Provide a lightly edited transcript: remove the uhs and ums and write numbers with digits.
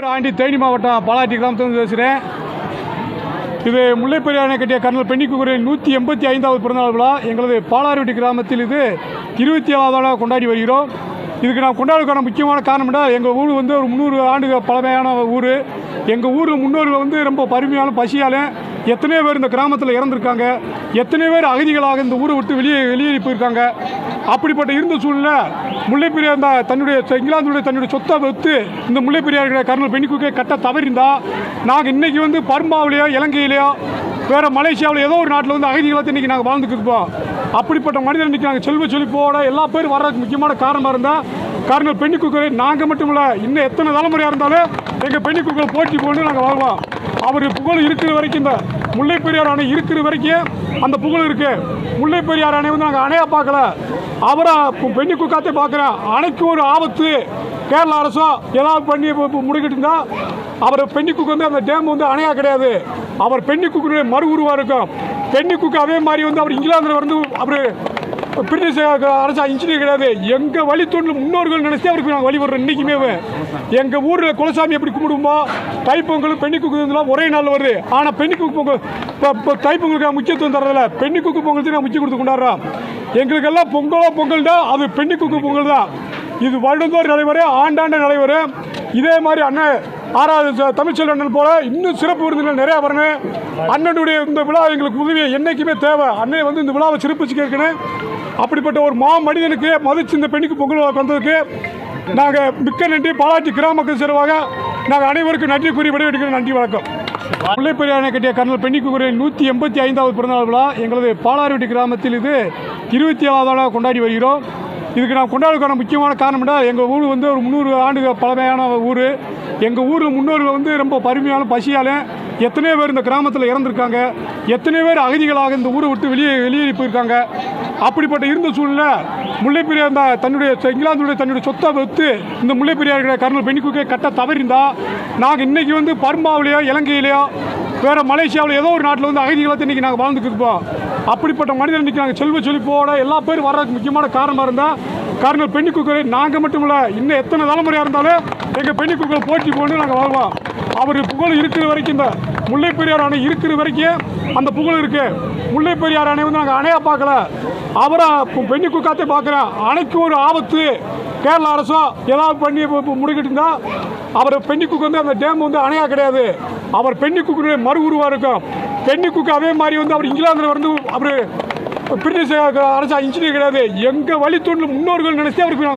Aunty Theni மாவட்டம் பாலாட்டி கிராமத்திலிருந்து பேசுகிறேன். இது முல்லைப்பெரியார் அணை கட்டிய கர்னல் பென்னிக்குமரின் 185வது பிறந்தநாள் விழா எங்களது பாலாறுவட்டி கிராமத்தில் இது 27வது கொண்டாடி வருகிறோம். இதுக்கு நான் கொண்டாடுறதுக்கான முக்கியமான காரணம் என்ன, எங்கள் ஊர் வந்து ஒரு 300 ஆண்டுகள் பழமையான ஊர். எங்கள் ஊரில் முன்னோர்கள் வந்து ரொம்ப பருமையான பசியால் எத்தனையோ பேர் இந்த கிராமத்தில் இறந்துருக்காங்க. எத்தனையோ பேர் அகதிகளாக இந்த ஊரை விட்டு வெளியேறி போயிருக்காங்க. அப்படிப்பட்ட இருந்த சூழ்நிலை முல்லைப்பெரியார் இங்கிலாந்துடைய தன்னுடைய சொத்தை வைத்து இந்த முல்லைப்பெரியார் கர்னல் பென்னிக்குமரியை கட்ட தவறிந்தால் நாங்கள் இன்றைக்கி வந்து பர்மாவிலையோ இலங்கையிலையோ வேறு மலேசியாவில் ஏதோ ஒரு நாட்டில் வந்து அகதிகளை இன்றைக்கி நாங்கள் வாழ்ந்துட்டு இருப்போம். அப்படிப்பட்ட மனிதர் இன்றைக்கி நாங்கள் செல்வ செழிப்போட எல்லா பேரும் வர்றதுக்கு முக்கியமான காரணமாக இருந்தால் கர்னல் பென்னிக்குமரி நாங்கள் மட்டும் இல்லை, இன்னும் எத்தனை தலைமுறையாக இருந்தாலும் எங்கள் பென்னிக்குமரி போட்டி போட்டு நாங்கள் வாழ்வோம். அவர் புகழ் இருக்கிற வரைக்கும், இந்த முல்லைப்பெரியார் அணை இருக்கிற வரைக்கும் அந்த புகழ் இருக்குது. முல்லைப்பெரியார் அணை வந்து நாங்கள் அணையாக பார்க்கல, அவரை பென்னிக்குமரியை பார்க்குறேன். அணைக்கு ஒரு ஆபத்து கேரள அரசோ ஏதாவது பண்ணி முடிக்கிட்டு இருந்தால் அவர் பென்னிக்குமரி வந்து அந்த டேம் வந்து அணையாக கிடையாது, அவர் பென்னிக்குமரியுடைய மறு உருவாக இருக்கும். பென்னிக்குமரி அதே மாதிரி வந்து அவர் இங்கிலாந்தில் வந்து அவர் பிரிட்டிஷ் அரசு இன்ஜினியர் கிடையாது. எங்கள் வழித்தோன்றல் முன்னோர்கள் நினைச்சு அவருக்கு நாங்கள் வழிபடுறோம். இன்றைக்குமே எங்கள் ஊரில் குலசாமி எப்படி கும்பிடுவோமோ தைப்பொங்கல் பென்னிக்குமரி ஒரே நாளில் வருது. ஆனால் பென்னிக்குமரி பொங்கல் இப்போ தைப்பொங்கலுக்கு முக்கியத்துவம் தரதில்ல, பென்னிக்குமரி பொங்கலுக்கு நான் முக்கியம் கொடுத்து கொண்டாடுறோம். எங்களுக்கெல்லாம் பொங்கல் தான், அது பென்னிக்குமரி பொங்கல் தான். இது வருடந்தோறும் நடைபெறும், ஆண்டாண்டு நடைபெறும். இதே மாதிரி அண்ணன் 6வது தமிழ்ச்செல்வன் அண்ணன் போல இன்னும் சிறப்பு விருதுகள் நிறையா வரணும். அண்ணனுடைய இந்த விழா எங்களுக்கு உதவி என்றைக்குமே தேவை. அண்ணன் வந்து இந்த விழாவை சிறப்பிச்சு கேட்கணும். அப்படிப்பட்ட ஒரு மனிதனுக்கு மதிச்சு இந்த பெண்ணுக்கு பொங்கல் வந்ததுக்கு நாங்கள் மிக்க நன்றி. பாலாட்டி கிராம மக்கள் சிறப்பாக நாங்கள் அனைவருக்கும் நன்றி கூறி விடைபெறுகிறோம். நன்றி, வணக்கம். முல்லைப்பெரியார் அணை கட்டிய கர்னல் பென்னிக்குமரின் 185வது பிறந்தநாள் விழா எங்களது பாலாறுவட்டி கிராமத்தில் இது 27வது கொண்டாடி வருகிறோம். இதுக்கு நான் கொண்டாடுறதுக்கான முக்கியமான காரணம் என்ன, எங்கள் ஊர் வந்து ஒரு 300 ஆண்டுகள் பழமையான ஊர். எங்கள் ஊரில் முன்னோர்கள் வந்து ரொம்ப பருமையான பசியால் எத்தனையோ பேர் இந்த கிராமத்தில் இறந்துருக்காங்க. எத்தனையோ பேர் அகதிகளாக இந்த ஊரை விட்டு வெளியேறி போயிருக்காங்க. அப்படிப்பட்ட இருந்த சூழ்நிலை முல்லைப்பெரியார் இங்கிலாந்துடைய தன்னுடைய சொத்தை வைத்து இந்த முல்லைப்பெரியார் கர்னல் பென்னிக்குமரியை கட்ட தவறிந்தால் நாங்கள் இன்றைக்கி வந்து பர்மாவிலையோ இலங்கையிலையோ வேறு மலேசியாவில் ஏதோ ஒரு நாட்டில் வந்து அகதிகளை இன்றைக்கி நாங்கள் வாழ்ந்துட்டு இருப்போம். அப்படிப்பட்ட மனிதர் இன்றைக்கி நாங்கள் செல்வ செழிப்போட எல்லா பேரும் வர்றதுக்கு முக்கியமான காரணமாக இருந்தால் கர்னல் பென்னிக்குமரி நாங்கள் மட்டும் இல்லை, இன்னும் எத்தனை தலைமுறையாக இருந்தாலும் எங்கள் பென்னிக்குமரி போட்டி போட்டு நாங்கள் வாழ்வோம். அவர் புகழ் இருக்கிற வரைக்கும், இந்த முல்லைப்பெரியார் அணை இருக்கிற வரைக்கும் அந்த புகழ் இருக்குது. முல்லைப்பெரியார் அணை வந்து நாங்கள் அணையாக பார்க்கல, அவரை பென்னிக்குமரியை பார்க்குறேன். அணைக்கு ஒரு ஆபத்து கேரள அரசோ ஏதாவது பண்ணி முடிக்கிட்டு இருந்தால் அவர் பென்னிக்குமரி வந்து அந்த டேம் வந்து அணையாக கிடையாது, அவர் பென்னிக்குமரியுடைய மறு உருவாக இருக்கும். பென்னிக்குமரி அதே மாதிரி வந்து அவர் இங்கிலாந்தில் வந்து அவர் பிரிட்டிஷ் அரசு இன்ஜினியர் கிடையாது. எங்கள் வழித்தோன்றல் முன்னோர்கள் நினைச்சு அவருக்கு